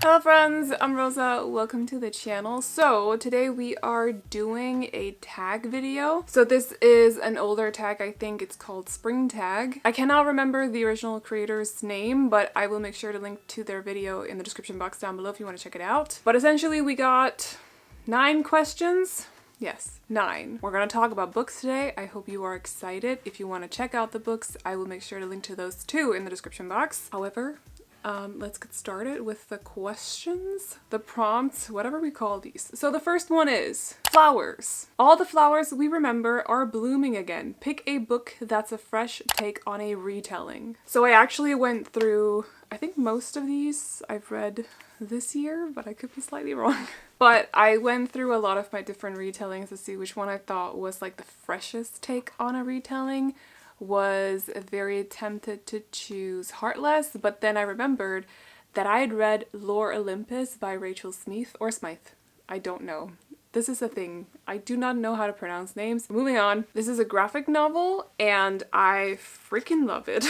Hello friends, I'm Rosa. Welcome to the channel. So today we are doing a tag video. So this is an older tag. I think it's called Spring Tag. I cannot remember the original creator's name, but I will make sure to link to their video in the description box down below if you want to check it out. But essentially we got 9 questions. Yes, 9. We're going to talk about books today. I hope you are excited. If you want to check out the books, I will make sure to link to those too in the description box. However, let's get started with the questions, the prompts, whatever we call these. So the first one is flowers. All the flowers we remember are blooming again. Pick a book that's a fresh take on a retelling. So I actually went through, I think most of these I've read this year, but I could be slightly wrong. But I went through a lot of my different retellings to see which one I thought was like the freshest take on a retelling. Was very tempted to choose Heartless, but then I remembered that I had read Lore Olympus by Rachel Smith, or Smythe. I don't know. This is a thing. I do not know how to pronounce names. Moving on. This is a graphic novel and I freaking love it.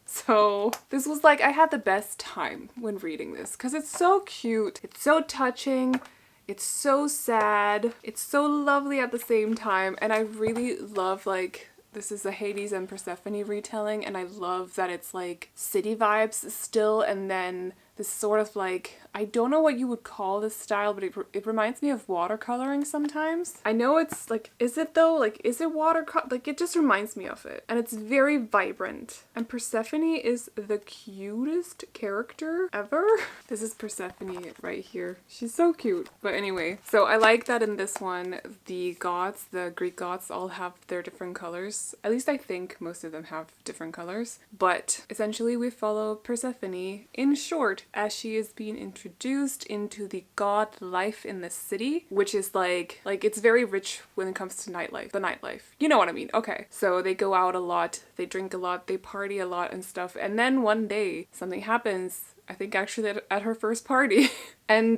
So this was like, I had the best time when reading this because it's so cute. It's so touching. It's so sad. It's so lovely at the same time. And I really love like, this is a Hades and Persephone retelling, and I love that it's like city vibes still, and then this sort of like, I don't know what you would call this style, but it reminds me of watercoloring sometimes. I know it's like, is it though? Like, is it watercolor? Like, it just reminds me of it. And it's very vibrant. And Persephone is the cutest character ever. This is Persephone right here. She's so cute. But anyway, so I like that in this one, the gods, the Greek gods, all have their different colors. At least I think most of them have different colors. But essentially we follow Persephone in short as she is being introduced into the god life in the city, which is like it's very rich when it comes to nightlife, the nightlife. You know what I mean? Okay. So they go out a lot, they drink a lot, they party a lot and stuff. And then one day something happens, I think actually at her first party. And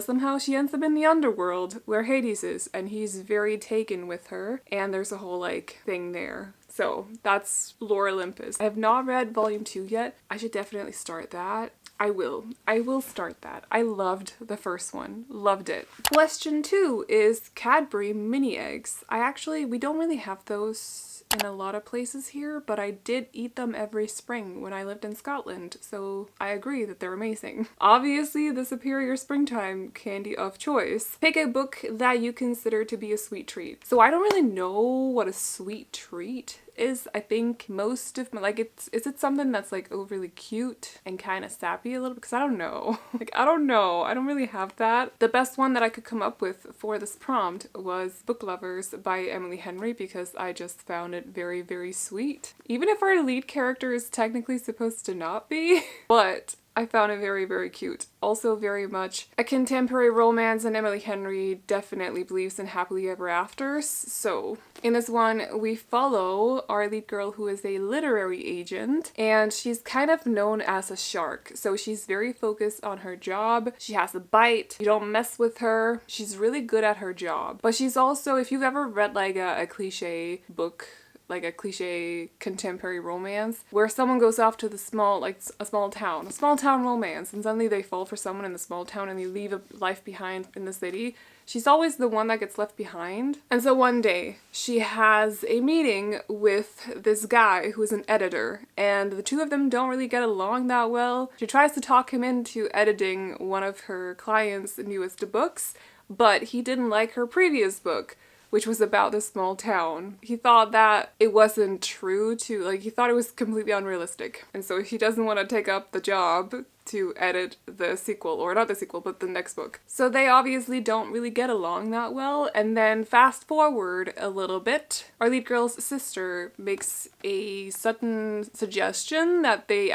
somehow she ends up in the underworld where Hades is, and he's very taken with her. And there's a whole like thing there. So that's Lore Olympus. I have not read volume 2 yet. I should definitely start that. I will start that. I loved the first one. Loved it. Question 2 is Cadbury mini eggs. We don't really have those in a lot of places here, but I did eat them every spring when I lived in Scotland, so I agree that they're amazing. Obviously, the superior springtime candy of choice. Pick a book that you consider to be a sweet treat. So I don't really know what a sweet treat is. I think most of my, like, is it something that's like overly cute and kind of sappy a little, because I don't know. Like, I don't know. I don't really have that. The best one that I could come up with for this prompt was Book Lovers by Emily Henry, because I just found it very, very sweet. Even if our lead character is technically supposed to not be, but I found it very, very cute. Also very much a contemporary romance, and Emily Henry definitely believes in happily ever afters. So in this one, we follow our lead girl who is a literary agent, and she's kind of known as a shark. So she's very focused on her job. She has a bite. You don't mess with her. She's really good at her job. But she's also, if you've ever read like a cliche book, like a cliche contemporary romance where someone goes off to the small town romance, and suddenly they fall for someone in the small town and they leave a life behind in the city. She's always the one that gets left behind. And so one day she has a meeting with this guy who is an editor, and the two of them don't really get along that well. She tries to talk him into editing one of her clients' newest books, but he didn't like her previous book, which was about this small town. He thought that it wasn't true to, like, he thought it was completely unrealistic. And so he doesn't want to take up the job to edit the sequel, or not the sequel, but the next book. So they obviously don't really get along that well. And then fast forward a little bit, our lead girl's sister makes a sudden suggestion that they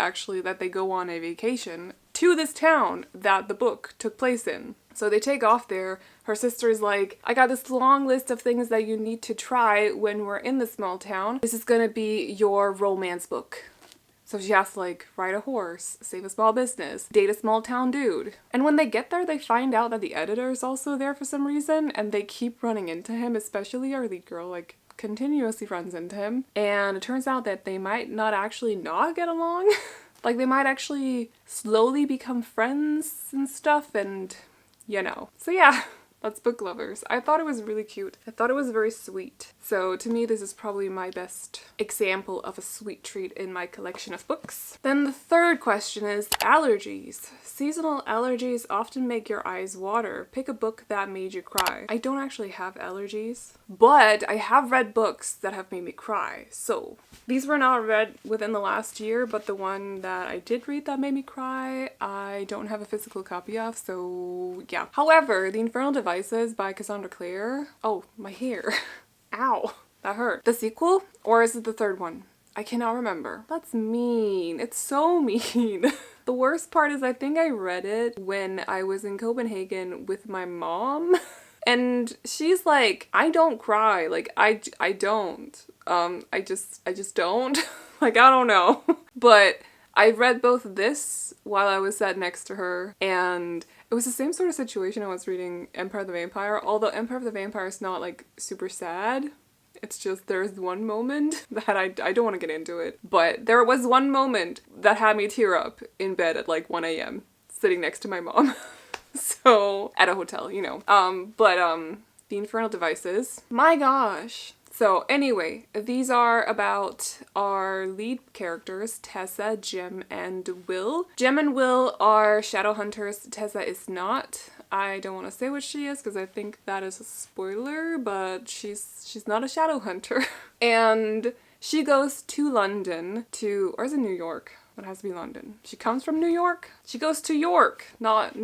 go on a vacation to this town that the book took place in. So they take off there. Her sister's like, I got this long list of things that you need to try when we're in the small town. This is gonna be your romance book. So she has to like ride a horse, save a small business, date a small town dude. And when they get there, they find out that the editor is also there for some reason, and they keep running into him, especially our lead girl, like continuously runs into him. And it turns out that they might not actually not get along. Like, they might actually slowly become friends and stuff, and you know. So yeah. That's Book Lovers. I thought it was really cute. I thought it was very sweet. So to me, this is probably my best example of a sweet treat in my collection of books. Then the third question is allergies. Seasonal allergies often make your eyes water. Pick a book that made you cry. I don't actually have allergies, but I have read books that have made me cry. So these were not read within the last year, but the one that I did read that made me cry, I don't have a physical copy of, so yeah. However, The Infernal Devices by Cassandra Clare. Oh, my hair. Ow, that hurt. The sequel? Or is it the third one? I cannot remember. That's mean. It's so mean. The worst part is I think I read it when I was in Copenhagen with my mom. And she's like, I don't cry. Like, I don't. I just don't. Like, I don't know. But I read both of this while I was sat next to her, and it was the same sort of situation I was reading Empire of the Vampire, although Empire of the Vampire is not like super sad. It's just there's one moment that I don't want to get into it, but there was one moment that had me tear up in bed at like 1 a.m. sitting next to my mom. So, at a hotel, you know. The Infernal Devices. My gosh. So anyway, these are about our lead characters, Tessa, Jem, and Will. Jem and Will are shadow hunters. Tessa is not. I don't want to say what she is because I think that is a spoiler, but she's not a shadow hunter. And she goes to London to, or is it New York? It has to be London. She comes from New York? She goes to York, not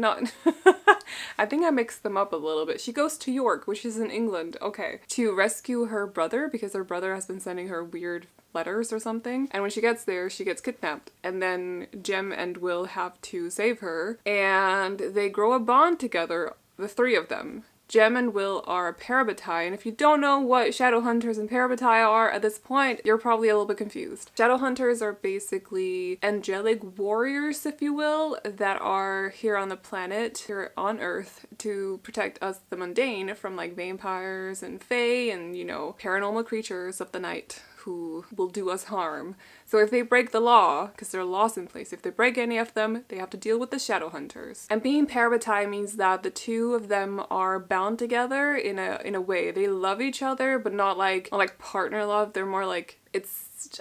I think I mixed them up a little bit. She goes to York, which is in England, okay, to rescue her brother because her brother has been sending her weird letters or something. And when she gets there, she gets kidnapped. And then Jem and Will have to save her. And they grow a bond together, the three of them. Jem and Will are parabatai, and if you don't know what shadow hunters and parabatai are at this point, you're probably a little bit confused. Shadow hunters are basically angelic warriors, if you will, that are here on the planet, here on Earth, to protect us, the mundane, from like vampires and fae and, you know, paranormal creatures of the night who will do us harm. So if they break the law, because there are laws in place, if they break any of them, they have to deal with the shadow hunters. And being parabatai means that the two of them are bound together in a way. They love each other, but not like partner love. They're more like, it's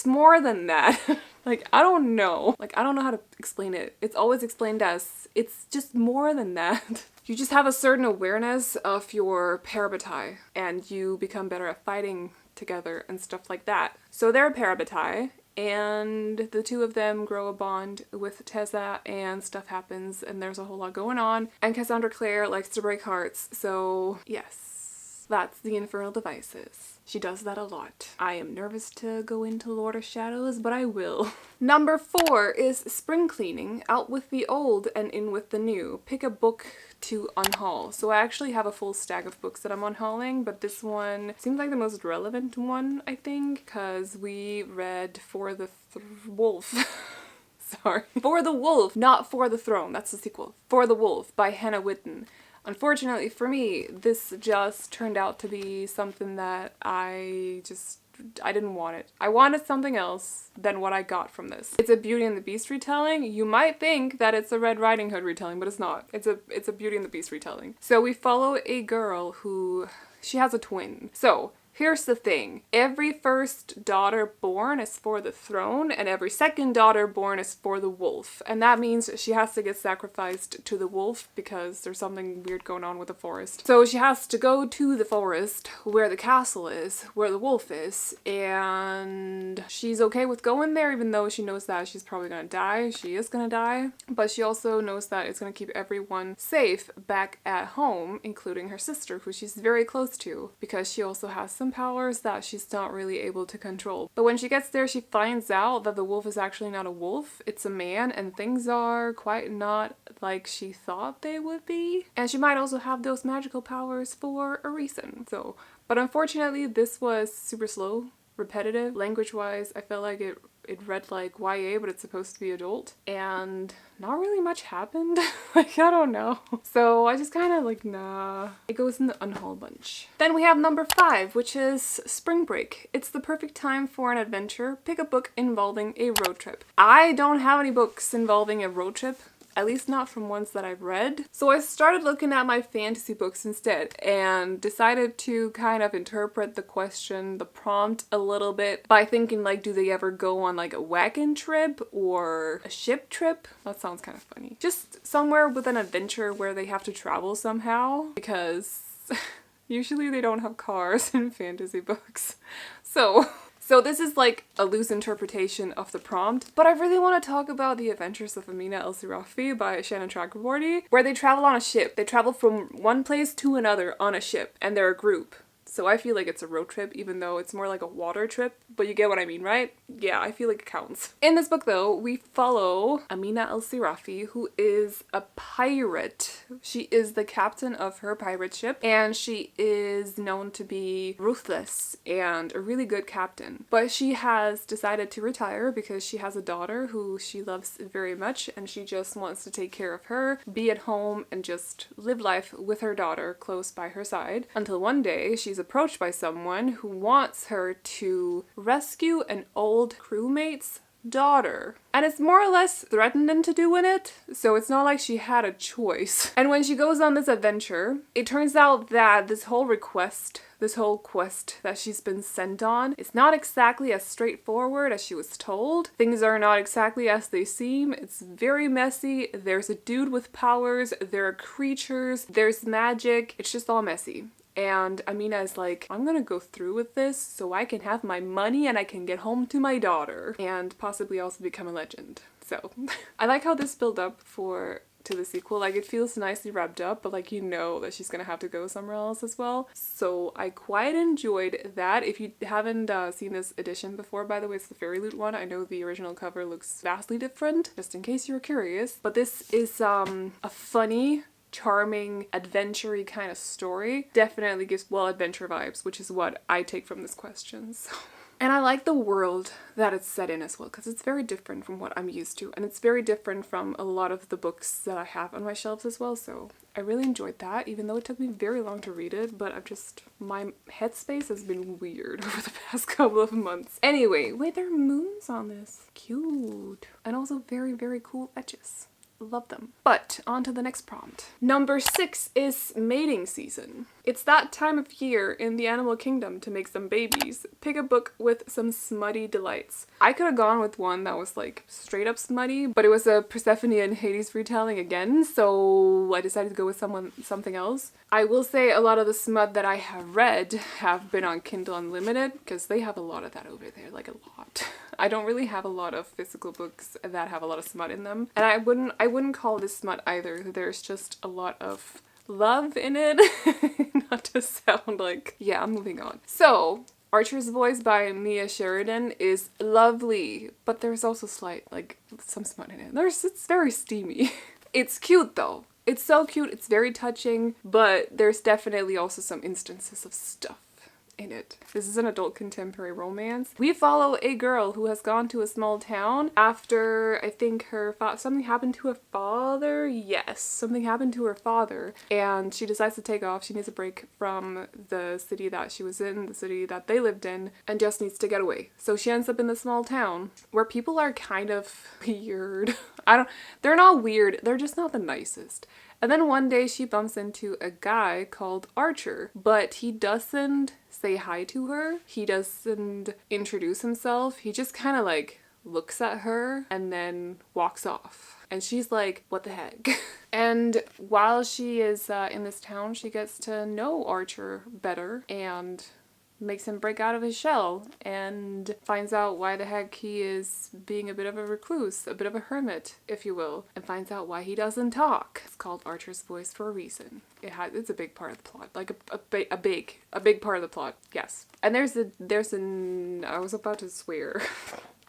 more than that. Like, I don't know. Like, I don't know how to explain it. It's always explained as, it's just more than that. You just have a certain awareness of your parabatai, and you become better at fighting together and stuff like that. So they're parabatai, and the two of them grow a bond with Tessa, and stuff happens, and there's a whole lot going on. And Cassandra Clare likes to break hearts, so yes, that's the Infernal Devices. She does that a lot. I am nervous to go into Lord of Shadows, but I will. Number 4 is spring cleaning. Out with the old and in with the new. Pick a book to unhaul. So I actually have a full stack of books that I'm unhauling, but this one seems like the most relevant one, I think, because we read For the Wolf. Sorry. For the Wolf, not For the Throne. That's the sequel. For the Wolf by Hannah Whitten. Unfortunately for me, this just turned out to be something that I didn't want it. I wanted something else than what I got from this. It's a Beauty and the Beast retelling. You might think that it's a Red Riding Hood retelling, but it's not. It's a Beauty and the Beast retelling. So we follow a girl who, she has a twin. So here's the thing. Every first daughter born is for the throne, and every second daughter born is for the wolf. And that means she has to get sacrificed to the wolf because there's something weird going on with the forest. So she has to go to the forest where the castle is, where the wolf is, and she's okay with going there even though she knows that she's probably gonna die. She is gonna die. But she also knows that it's gonna keep everyone safe back at home, including her sister, who she's very close to, because she also has some powers that she's not really able to control. But when she gets there, she finds out that the wolf is actually not a wolf, it's a man, and things are quite not like she thought they would be. And she might also have those magical powers for a reason. So, but unfortunately, this was super slow, repetitive. Language-wise, I felt like it it read like YA, but it's supposed to be adult, and not really much happened. Like, I don't know. So I just kind of like, nah. It goes in the unhaul bunch. Then we have number 5, which is Spring Break. It's the perfect time for an adventure. Pick a book involving a road trip. I don't have any books involving a road trip. At least not from ones that I've read. So I started looking at my fantasy books instead and decided to kind of interpret the question, the prompt a little bit by thinking like, do they ever go on like a wagon trip or a ship trip? That sounds kind of funny. Just somewhere with an adventure where they have to travel somehow, because usually they don't have cars in fantasy books. So this is like a loose interpretation of the prompt, but I really want to talk about The Adventures of Amina Al-Sirafi by Shannon Chakraborty, where they travel on a ship. They travel from one place to another on a ship, and they're a group. So I feel like it's a road trip, even though it's more like a water trip, but you get what I mean, right? Yeah, I feel like it counts. In this book, though, we follow Amina Al-Sirafi, who is a pirate. She is the captain of her pirate ship, and she is known to be ruthless and a really good captain. But she has decided to retire because she has a daughter who she loves very much, and she just wants to take care of her, be at home, and just live life with her daughter close by her side, until one day she's approached by someone who wants her to rescue an old crewmate's daughter. And it's more or less threatening to doing it, so it's not like she had a choice. And when she goes on this adventure, it turns out that this whole quest that she's been sent on is not exactly as straightforward as she was told. Things are not exactly as they seem. It's very messy. There's a dude with powers, there are creatures, there's magic. It's just all messy. And Amina is like, I'm gonna go through with this so I can have my money and I can get home to my daughter and possibly also become a legend. So I like how this built up to the sequel. Like, it feels nicely wrapped up, but like, you know that she's gonna have to go somewhere else as well. So I quite enjoyed that. If you haven't seen this edition before, by the way, it's the Fairy Loot one. I know the original cover looks vastly different, just in case you're curious. But this is a funny, charming, adventure-y kind of story. Definitely gives adventure vibes, which is what I take from this question. So. And I like the world that it's set in as well, because it's very different from what I'm used to, and it's very different from a lot of the books that I have on my shelves as well, so I really enjoyed that, even though it took me very long to read it, but my headspace has been weird over the past couple of months. Anyway, wait, there are moons on this. Cute. And also very, very cool edges. Love them. But on to the next prompt. Number 6 is mating season. It's that time of year in the animal kingdom to make some babies. Pick a book with some smutty delights. I could have gone with one that was like straight up smutty, but it was a Persephone and Hades retelling again, so I decided to go with something else. I will say a lot of the smut that I have read have been on Kindle Unlimited, because they have a lot of that over there, like a lot. I don't really have a lot of physical books that have a lot of smut in them, and I wouldn't call this smut either. There's just a lot of love in it. Not to sound like, yeah, I'm moving on. So Archer's Voice by Mia Sheridan is lovely, but there's also some smut in it. It's very steamy. It's cute though. It's so cute, it's very touching, but there's definitely also some instances of stuff in it. This is an adult contemporary romance. We follow a girl who has gone to a small town after, I think, something happened to her father. Yes, something happened to her father, and she decides to take off. She needs a break from the city that she was in, the city that they lived in, and just needs to get away. So she ends up in the small town where people are kind of weird. They're not weird, they're just not the nicest. And then one day she bumps into a guy called Archer, but he doesn't say hi to her. He doesn't introduce himself. He just kind of like looks at her and then walks off. And she's like, what the heck? And while she is in this town, she gets to know Archer better and makes him break out of his shell and finds out why the heck he is being a bit of a recluse, a bit of a hermit, if you will, and finds out why he doesn't talk. It's called Archer's Voice for a reason. It's a big part of the plot, like a big part of the plot, yes. And I was about to swear.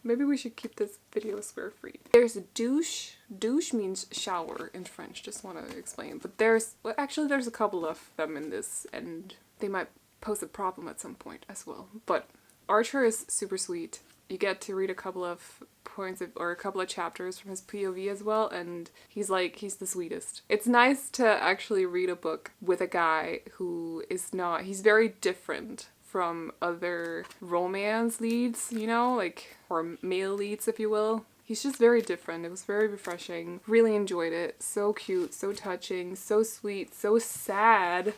Maybe we should keep this video swear-free. There's a douche. Douche means shower in French, just want to explain. But there's a couple of them in this, and they might pose a problem at some point as well. But Archer is super sweet. you get to read a couple of points of, or a couple of chapters from his POV as well, and he's the sweetest. It's nice to actually read a book with a guy who is not, he's very different from other romance leads, you know, like, or male leads, if you will. He's just very different. It was very refreshing. Really enjoyed it. So cute, so touching, so sweet, so sad.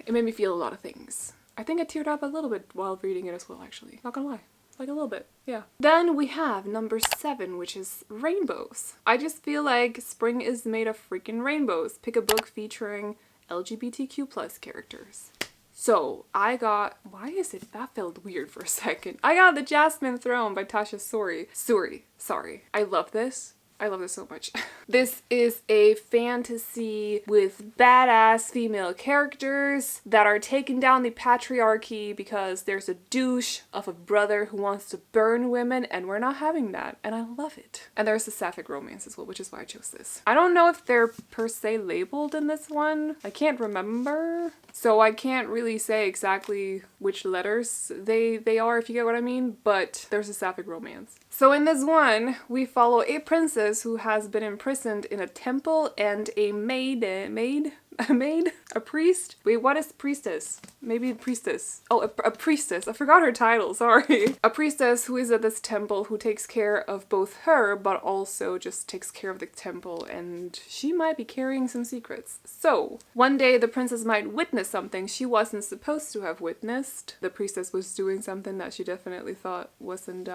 It made me feel a lot of things. I think I teared up a little bit while reading it as well, actually. Not gonna lie. Like a little bit, yeah. Then we have number 7, which is rainbows. I just feel like spring is made of freaking rainbows. Pick a book featuring LGBTQ+ characters. So I got, why is it, that felt weird for a second. I got the Jasmine Throne by Tasha Suri. Sorry. I love this. I love this so much. This is a fantasy with badass female characters that are taking down the patriarchy because there's a douche of a brother who wants to burn women, and we're not having that, and I love it. And there's a sapphic romance as well, which is why I chose this. I don't know if they're per se labeled in this one. I can't remember. So I can't really say exactly which letters they are, if you get what I mean, but there's a sapphic romance. So in this one, we follow a princess who has been imprisoned in a temple and a a priest? Wait, what is priestess? Maybe a priestess. Oh, a priestess. I forgot her title, sorry. A priestess who is at this temple who takes care of both her, but also just takes care of the temple, and she might be carrying some secrets. So, one day the princess might witness something she wasn't supposed to have witnessed. The priestess was doing something that she definitely thought wasn't,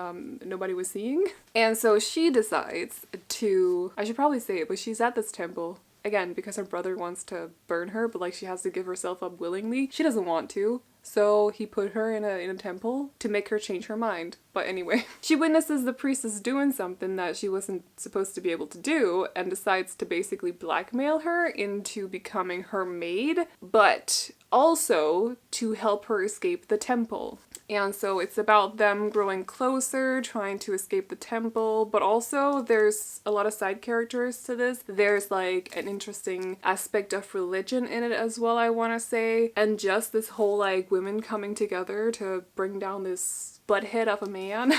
nobody was seeing. And so she decides to, I should probably say it, but she's at this temple. Again, because her brother wants to burn her, but like she has to give herself up willingly. She doesn't want to. So he put her in a temple to make her change her mind. But anyway, she witnesses the priestess doing something that she wasn't supposed to be able to do and decides to basically blackmail her into becoming her maid, but also to help her escape the temple. And so it's about them growing closer, trying to escape the temple, but also there's a lot of side characters to this. There's like an interesting aspect of religion in it as well, I want to say. And just this whole like women coming together to bring down this butthead of a man.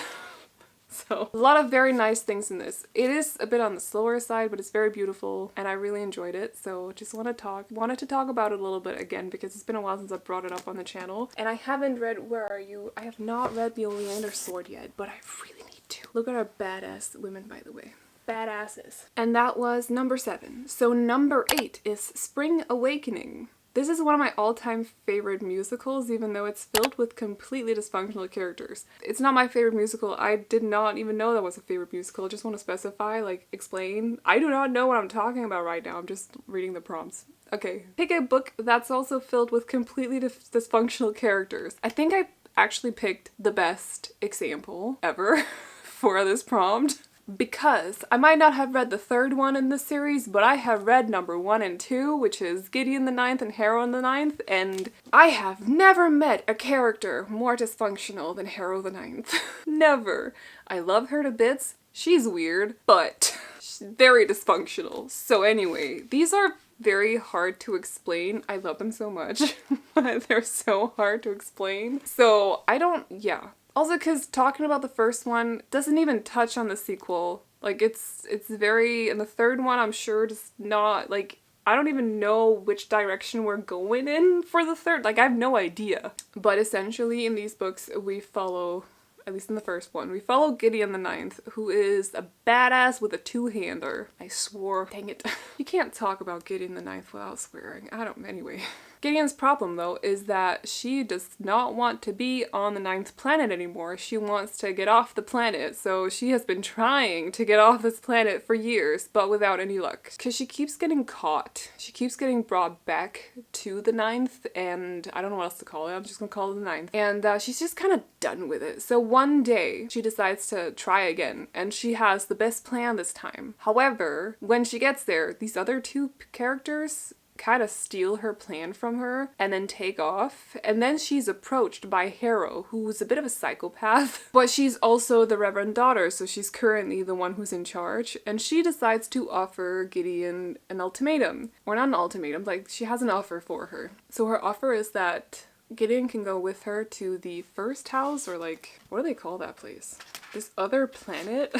So a lot of very nice things in this. It is a bit on the slower side, but it's very beautiful and I really enjoyed it. So just wanted to talk about it a little bit again because it's been a while since I brought it up on the channel. And I haven't read, where are you? I have not read The Oleander Sword yet, but I really need to. Look at our badass women, by the way. Badasses. And that was number 7. So number 8 is Spring Awakening. This is one of my all-time favorite musicals, even though it's filled with completely dysfunctional characters. It's not my favorite musical. I did not even know that was a favorite musical. I just want to specify, like, explain. I do not know what I'm talking about right now. I'm just reading the prompts. Okay. Pick a book that's also filled with completely dysfunctional characters. I think I actually picked the best example ever for this prompt. Because I might not have read the third one in this series, but I have read number 1 and 2, which is Gideon the Ninth and Harrow the Ninth, and I have never met a character more dysfunctional than Harrow the Ninth. Never. I love her to bits. She's weird, but she's very dysfunctional. So anyway, these are very hard to explain. I love them so much. They're so hard to explain. So yeah. Also, because talking about the first one doesn't even touch on the sequel. Like, it's very, in the third one, I'm sure just not, like, I don't even know which direction we're going in for the third. Like, I have no idea. But essentially, in these books, we follow, at least in the first one, we follow Gideon the Ninth, who is a badass with a two-hander. I swore. Dang it. You can't talk about Gideon the Ninth without swearing. Anyway. Gideon's problem, though, is that she does not want to be on the 9th planet anymore. She wants to get off the planet, so she has been trying to get off this planet for years, but without any luck. Because she keeps getting caught. She keeps getting brought back to the 9th, and I don't know what else to call it. I'm just gonna call it the 9th. And she's just kind of done with it. So one day, she decides to try again, and she has the best plan this time. However, when she gets there, these other two characters kind of steal her plan from her and then take off. And then she's approached by Harrow, who's a bit of a psychopath, but she's also the Reverend daughter, so she's currently the one who's in charge. And she decides to offer Gideon an ultimatum. Or not an ultimatum, like she has an offer for her. So her offer is that Gideon can go with her to the first house, or like, what do they call that place? This other planet?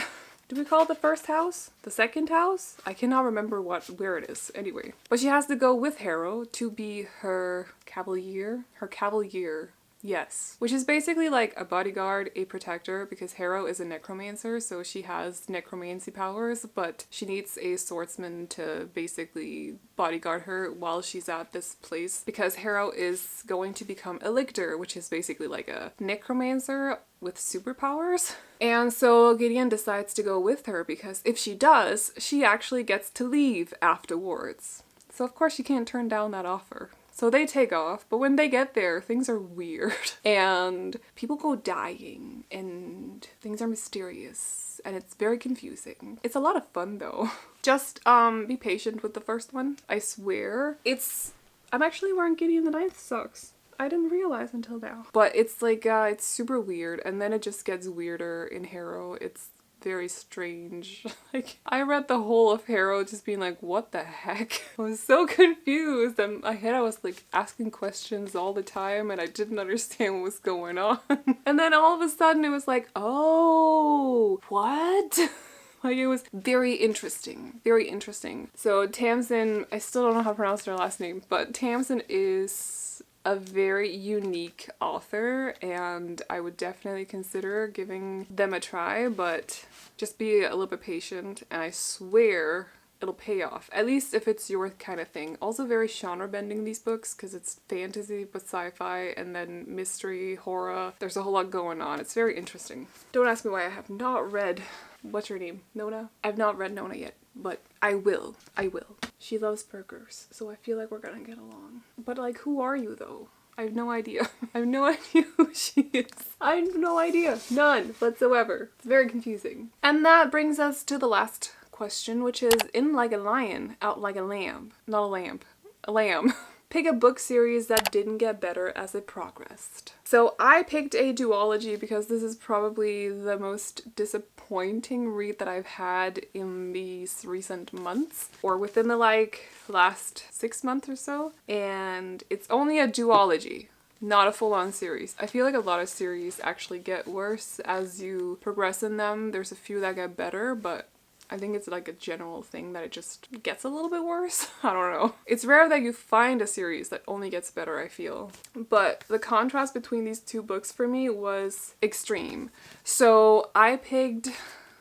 Do we call it the first house? The second house? I cannot remember where it is. Anyway. But she has to go with Harrow to be her cavalier. Her cavalier. Yes. Which is basically like a bodyguard, a protector, because Harrow is a necromancer, so she has necromancy powers, but she needs a swordsman to basically bodyguard her while she's at this place, because Harrow is going to become a lictor, which is basically like a necromancer with superpowers. And so Gideon decides to go with her, because if she does, she actually gets to leave afterwards. So of course she can't turn down that offer. So they take off, but when they get there, things are weird. And people go dying, and things are mysterious, and it's very confusing. It's a lot of fun though. Just be patient with the first one. I swear. I'm actually wearing Gideon the Ninth socks. I didn't realize until now. But it's like, it's super weird, and then it just gets weirder in Harrow. It's very strange. Like, I read the whole of Harrow just being like, what the heck? I was so confused, and I was like asking questions all the time, and I didn't understand what was going on. And then all of a sudden it was like, oh, what? Like, it was very interesting. Very interesting. So Tamsin, I still don't know how to pronounce her last name, but Tamsin is a very unique author, and I would definitely consider giving them a try, but just be a little bit patient, and I swear it'll pay off, at least if it's your kind of thing. Also very genre bending, these books, because it's fantasy but sci-fi, and then mystery, horror. There's a whole lot going on. It's very interesting. Don't ask me why I have not read, what's her name? Nona? I've not read Nona yet, but I will. I will. She loves burgers, so I feel like we're gonna get along. But like, who are you though? I have no idea. I have no idea who she is. I have no idea. None whatsoever. It's very confusing. And that brings us to the last question, which is, in like a lion, out like a lamb. Not a lamp. A lamb. Pick a book series that didn't get better as it progressed. So I picked a duology because this is probably the most disappointing read that I've had in these recent months, or within the like last 6 months or so. And it's only a duology, not a full-on series. I feel like a lot of series actually get worse as you progress in them. There's a few that get better, but I think it's like a general thing that it just gets a little bit worse. I don't know. It's rare that you find a series that only gets better, I feel. But the contrast between these two books for me was extreme. So I picked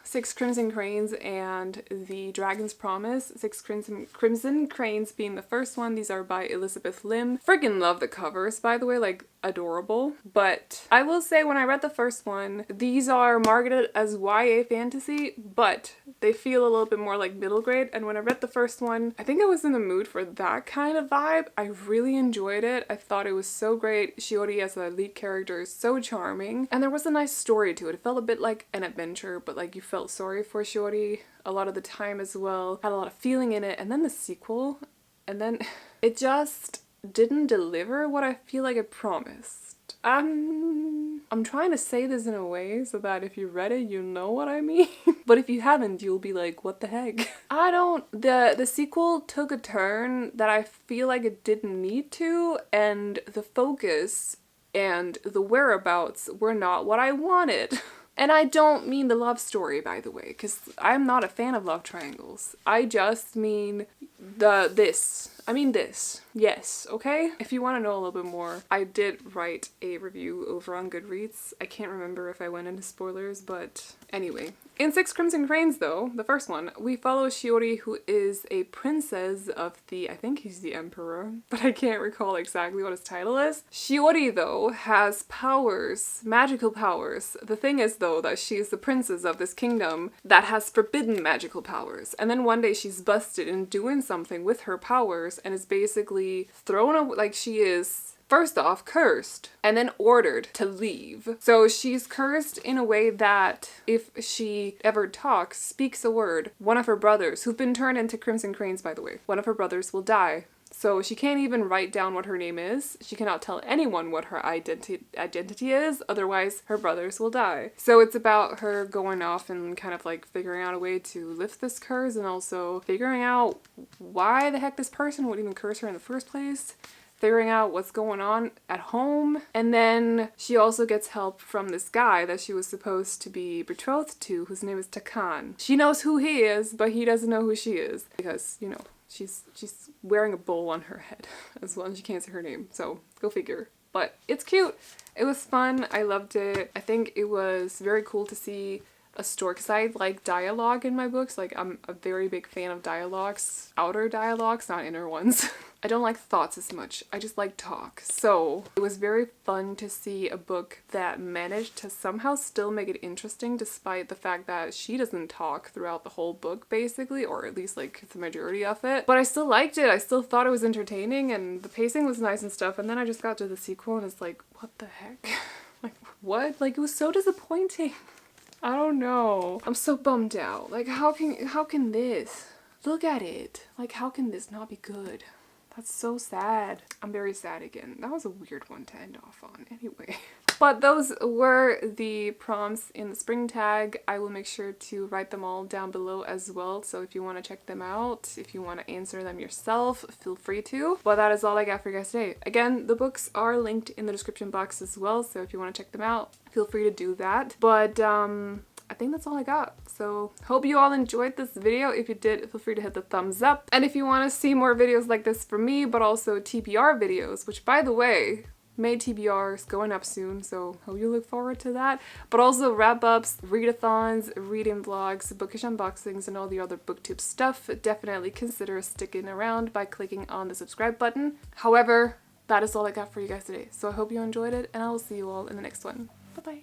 Six Crimson Cranes and The Dragon's Promise. Six Crimson Cranes being the first one. These are by Elizabeth Lim. Freaking love the covers, by the way, like adorable. But I will say, when I read the first one, these are marketed as YA fantasy, but they feel a little bit more like middle grade. And when I read the first one, I think I was in the mood for that kind of vibe. I really enjoyed it. I thought it was so great. Shiori as the lead character is so charming, and there was a nice story to it. It felt a bit like an adventure, but like you felt sorry for Shiori a lot of the time as well. Had a lot of feeling in it. And then the sequel, and then it just didn't deliver what I feel like it promised. I'm trying to say this in a way so that if you read it, you know what I mean. But if you haven't, you'll be like, what the heck? The sequel took a turn that I feel like it didn't need to, and the focus and the whereabouts were not what I wanted. And I don't mean the love story, by the way, because I'm not a fan of love triangles. I just mean this. Yes, okay? If you want to know a little bit more, I did write a review over on Goodreads. I can't remember if I went into spoilers, but anyway. In Six Crimson Cranes, though, the first one, we follow Shiori, who is a princess of I think he's the emperor, but I can't recall exactly what his title is. Shiori, though, has powers, magical powers. The thing is, though, that she is the princess of this kingdom that has forbidden magical powers. And then one day she's busted in doing something with her powers and is basically thrown away, like she is first off cursed and then ordered to leave. So she's cursed in a way that if she ever speaks a word, one of her brothers, who've been turned into Crimson Cranes, by the way, one of her brothers will die. So she can't even write down what her name is. She cannot tell anyone what her identity is, otherwise her brothers will die. So it's about her going off and kind of like figuring out a way to lift this curse, and also figuring out why the heck this person would even curse her in the first place. figuring out what's going on at home. And then she also gets help from this guy that she was supposed to be betrothed to, whose name is Takan. She knows who he is, but he doesn't know who she is because, you know, she's wearing a bowl on her head as well, and she can't say her name, so go figure. But it's cute. It was fun. I loved it. I think it was very cool to see a story, because I like dialogue in my books. Like, I'm a very big fan of dialogues, outer dialogues, not inner ones. I don't like thoughts as much. I just like talk. So it was very fun to see a book that managed to somehow still make it interesting despite the fact that she doesn't talk throughout the whole book basically, or at least like the majority of it. But I still liked it. I still thought it was entertaining and the pacing was nice and stuff. And then I just got to the sequel and it's like, what the heck? Like, what? Like, it was so disappointing. I don't know. I'm so bummed out. Like, how can this? Look at it. Like, how can this not be good? That's so sad. I'm very sad again. That was a weird one to end off on. Anyway. But those were the prompts in the spring tag. I will make sure to write them all down below as well. So if you want to check them out, if you want to answer them yourself, feel free to. But that is all I got for you guys today. Again, the books are linked in the description box as well. So if you want to check them out, feel free to do that. But I think that's all I got. So hope you all enjoyed this video. If you did, feel free to hit the thumbs up. And if you want to see more videos like this from me, but also TBR videos, which by the way, May TBR is going up soon, so hope you look forward to that. But also wrap-ups, readathons, reading vlogs, bookish unboxings, and all the other booktube stuff. Definitely consider sticking around by clicking on the subscribe button. However, that is all I got for you guys today. So I hope you enjoyed it, and I will see you all in the next one. Bye-bye.